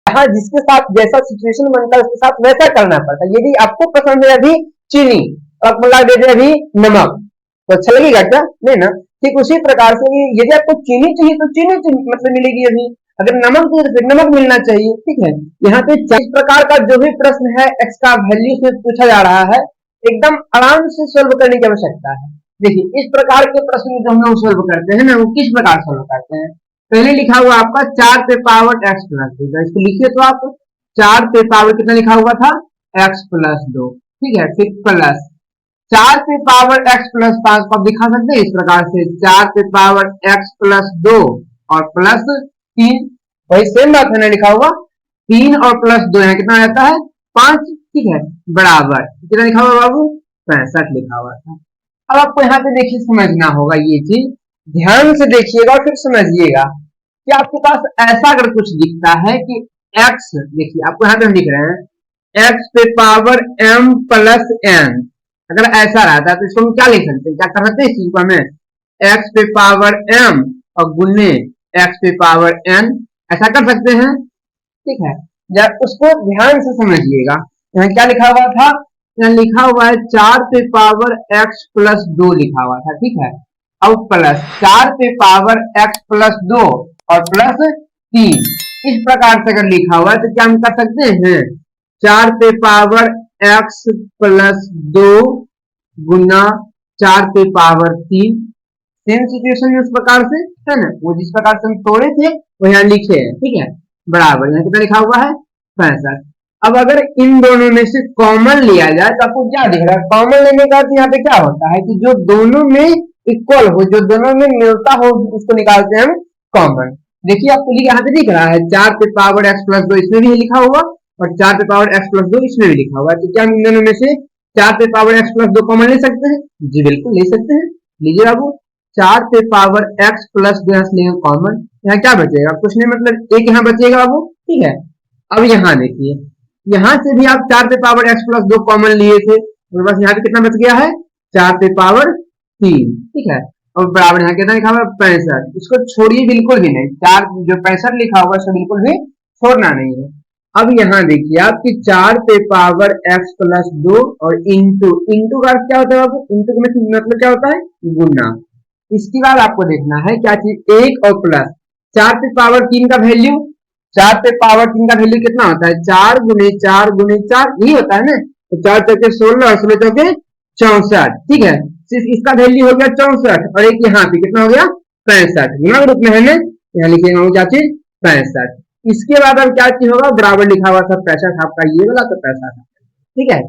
जहाँ जिसके साथ जैसा सिचुएशन बनता है उसके साथ वैसा करना पड़ता है। यदि आपको पसंद है अभी चीनी तो आप मिला दीजिए अभी नमक, तो अच्छा लगेगा क्या? नहीं ना। ठीक उसी प्रकार से यदि आपको चीनी चाहिए तो चीनी मतलब मिलेगी अभी, अगर नमक चाहिए तो फिर नमक मिलना चाहिए। ठीक है, यहाँ पे इस प्रकार का जो भी प्रश्न है एक्स का वैल्यू से पूछा जा रहा है, एकदम आराम से सोल्व करने की आवश्यकता है। देखिए इस प्रकार के प्रश्न जो हम लोग सोल्व करते हैं ना, वो किस प्रकार सोल्व करते हैं। पहले लिखा हुआ आपका 4 पे पावर एक्स प्लस 2, इसको लिखिए तो आप 4 पे पावर कितना लिखा हुआ था एक्स प्लस 2। ठीक है, फिर प्लस 4 पे पावर एक्स प्लस 5 को आप दिखा सकते हैं इस प्रकार से 4 पे पावर एक्स प्लस 2 और प्लस 3, वही सेम बात है ना लिखा हुआ 3 और प्लस 2 यहाँ कितना रहता है 5। ठीक है, बराबर कितना लिखा हुआ बाबू 65 लिखा हुआ था। अब आपको यहाँ पे देखिए समझना होगा ये चीज, ध्यान से देखिएगा और फिर समझिएगा कि आपके पास ऐसा अगर कुछ दिखता है कि x, देखिए आपको यहाँ पे हम लिख रहे हैं x पे पावर m प्लस n, अगर ऐसा रहता है तो इसको हम क्या लिख सकते हैं, क्या कर सकते हैं इस चीज को हमें x पे पावर m और गुने x पे पावर n, ऐसा कर सकते हैं। ठीक है, जब उसको ध्यान से समझिएगा, यहाँ क्या लिखा हुआ था, यहाँ लिखा हुआ है 4 पे पावर x प्लस 2 लिखा हुआ था। ठीक है, अब प्लस 4 पे पावर x प्लस 2 और प्लस 3, इस प्रकार से अगर लिखा हुआ है तो क्या हम कर सकते हैं 4 पे पावर x प्लस 2 गुना 4 पे पावर 3, सेम सिचुएशन में उस प्रकार से है ना, वो जिस प्रकार से हम तोड़े थे वो यहाँ लिखे हैं। ठीक है, बराबर यहाँ कितना लिखा हुआ है 65। अब अगर इन दोनों में से कॉमन लिया जाए तो आपको क्या दिख रहा है, कॉमन लेने का अर्थ यहाँ पे क्या होता है कि जो दोनों में इक्वल हो, जो दोनों में मिलता हो, उसको निकालते हैं हम कॉमन। देखिए आपको यहाँ पे दिख रहा है 4 पे पावर एक्स प्लस 2 इसमें भी लिखा हुआ और 4 पे पावर एक्स प्लस 2 इसमें भी लिखा हुआ है, तो क्या हम इन दोनों में से 4 पे पावर एक्स प्लस 2 कॉमन ले सकते हैं? जी बिल्कुल ले सकते हैं, लीजिए बाबू 4 पे पावर x प्लस 2 लेंगे कॉमन, यहाँ क्या बचेगा कुछ नहीं, मतलब एक यहाँ बचेगा बाबू। ठीक है, अब यहाँ देखिए यहाँ से भी आप 4 पे पावर x प्लस 2 कॉमन लिए थे, तो बस यहाँ पे कितना बच गया है 4 पे पावर 3। ठीक है, और बराबर यहाँ कितना लिखा हुआ है 65, इसको छोड़िए बिल्कुल भी नहीं, 4 जो 65 लिखा हुआ है उसको बिल्कुल भी छोड़ना नहीं है। अब यहाँ देखिए आपकी 4 पे पावर x प्लस 2 और इंटू का क्या होता है बाबू, इंटू का मतलब क्या होता है गुना। इसके बाद आपको देखना है क्या चीज, एक और प्लस 4 पे पावर 3 का वैल्यू, 4 पे पावर 3 का वैल्यू कितना होता है 4 गुने 4 गुने 4, यही होता है ना, तो 4 चौके 16 और 16 चौके 64। ठीक है, सिर्फ इसका वैल्यू हो गया 64 और एक यहाँ पे कितना हो गया 65, गुना रूप में है ना, यहाँ लिखेंगे क्या चीज 65। इसके बाद अब क्या चीज होगा, बराबर लिखा हुआ था 65 आपका ये वाला, तो 65। ठीक है,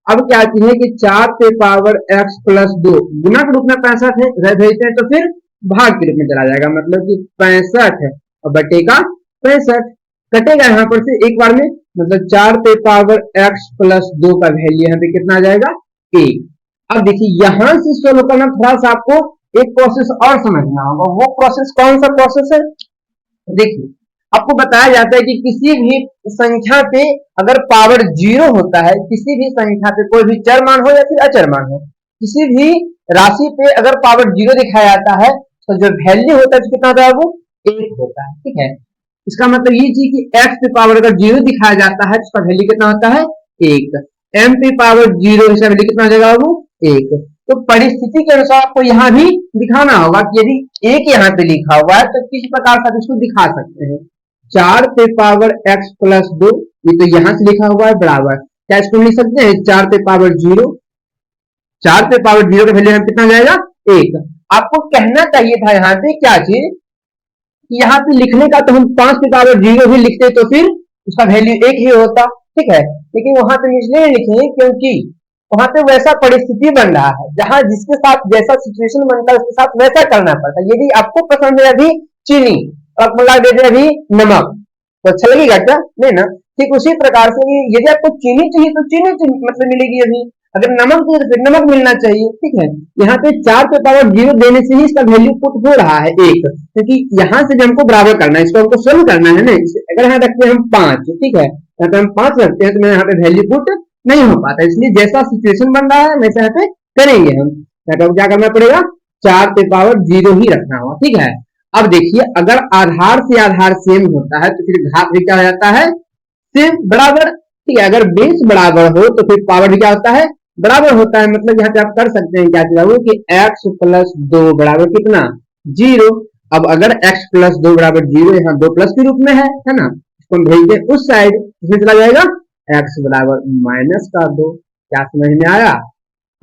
अब क्या चीज है कि 4 पे पावर x प्लस 2 गुना के रूप में 65 है, भेजते हैं तो फिर भाग के रूप में चला जाएगा, मतलब कि 65 है और बटे का 65 कटेगा यहाँ पर से एक बार में, मतलब 4 पे पावर x प्लस 2 का वैल्यू यहाँ पे कितना आ जाएगा 1। अब देखिए यहाँ से सोल्व करना, थोड़ा सा आपको एक प्रोसेस और समझना होगा, वो प्रोसेस कौन सा प्रोसेस है। देखिए आपको बताया जाता है कि किसी भी संख्या पे अगर पावर 0 होता है, किसी भी संख्या पे कोई भी चर मान हो या फिर अचर मान हो, किसी भी राशि पे अगर पावर 0 दिखाया जाता है तो जो वैल्यू होता है कितना होता है वो 1 होता है। ठीक है, इसका मतलब ये चीज कि x पे पावर अगर 0 दिखाया जाता है तो उसका वैल्यू कितना होता है 1, m पे पावर 0 इसका वैल्यू कितना हो जाएगा वो 1। तो परिस्थिति के अनुसार आपको यहाँ भी दिखाना होगा कि यदि 1 यहाँ पे लिखा हुआ है तो किस प्रकार से इसको दिखा सकते हैं। 4 पे पावर x प्लस 2, ये तो यहाँ से लिखा हुआ है बराबर, क्या इसको लिख सकते हैं 4 पे पावर 0, 4 पे पावर 0 का वैल्यू यहाँ कितना जाएगा 1। आपको कहना चाहिए था यहाँ पे क्या चीज, यहाँ पे लिखने का तो हम 5 पे पावर 0 भी लिखते तो फिर उसका वैल्यू 1 ही होता। ठीक है, लेकिन वहां पे इसलिए लिखे क्योंकि वहां पे वैसा परिस्थिति बन रहा है जहां जिसके साथ जैसा सिचुएशन बनता है उसके साथ वैसा करना पड़ता है। यदि आपको पसंद है अभी चीनी आप मिला दे अभी नमक, तो अच्छा लगेगा क्या? नहीं ना। ठीक उसी प्रकार से यदि आपको चीनी चाहिए तो चीनी मतलब मिलेगी अभी, अगर नमक चाहिए तो फिर नमक मिलना चाहिए। ठीक है, यहाँ पे 4 पे पावर 0 देने से ही इसका वैल्यू पुट हो रहा है 1, क्योंकि यहाँ से हमको बराबर करना है, इसको हमको सोल्व करना है ना। अगर यहाँ रखते हैं हम 5, ठीक है, यहाँ पे हम 5 रखते हैं तो मैं यहाँ पे वैल्यू पुट नहीं हो पाता, इसलिए जैसा सिचुएशन बन रहा है वैसे यहाँ पे करेंगे हम। यहाँ पे क्या करना पड़ेगा 4 पे पावर 0 ही रखना होगा। ठीक है, अब देखिए अगर आधार से आधार सेम होता है तो फिर घात भी क्या हो जाता है, सेम बराबर। ठीक है, अगर बेस बराबर हो तो फिर पावर भी क्या होता है, बराबर होता है। मतलब यहाँ पे आप कर सकते हैं क्या कि x प्लस दो बराबर कितना, जीरो। अब अगर x प्लस दो बराबर जीरो, यहाँ दो प्लस के रूप में है ना, इसको हम भेज दें उस साइड, इसमें चला जाएगा x बराबर माइनस का दो। क्या समझ में आया?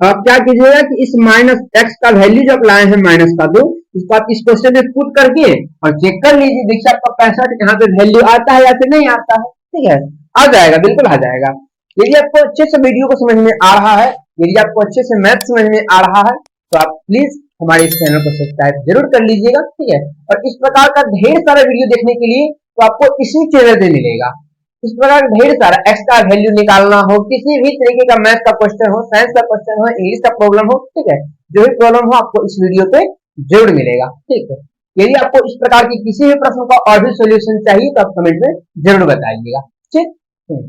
अब क्या कीजिएगा कि इस माइनस एक्स का वैल्यू जब लाए हैं माइनस का दो, इसको आप इस क्वेश्चन में पुट करके और चेक कर लीजिए, देखिए आपका 65 यहाँ पे वैल्यू आता है या फिर नहीं आता है। ठीक है, आ जाएगा, बिल्कुल आ जाएगा। यदि आपको अच्छे से वीडियो को समझ में आ रहा है, यदि आपको अच्छे से मैथ समझ में आ रहा है, तो आप प्लीज हमारे इस चैनल को सब्सक्राइब जरूर कर लीजिएगा। ठीक है, और इस प्रकार का ढेर सारा वीडियो देखने के लिए तो आपको इसी चैनल पे मिलेगा। इस प्रकार ढेर सारा एक्स का वैल्यू निकालना हो, किसी भी तरीके का मैथ का क्वेश्चन हो, साइंस का क्वेश्चन हो, इंग्लिश का प्रॉब्लम हो, ठीक है, जो भी प्रॉब्लम हो आपको इस वीडियो पे जरूर मिलेगा। ठीक है, यदि आपको इस प्रकार की किसी भी प्रश्न का और भी सोल्यूशन चाहिए तो आप कमेंट में जरूर बताइएगा। ठीक है।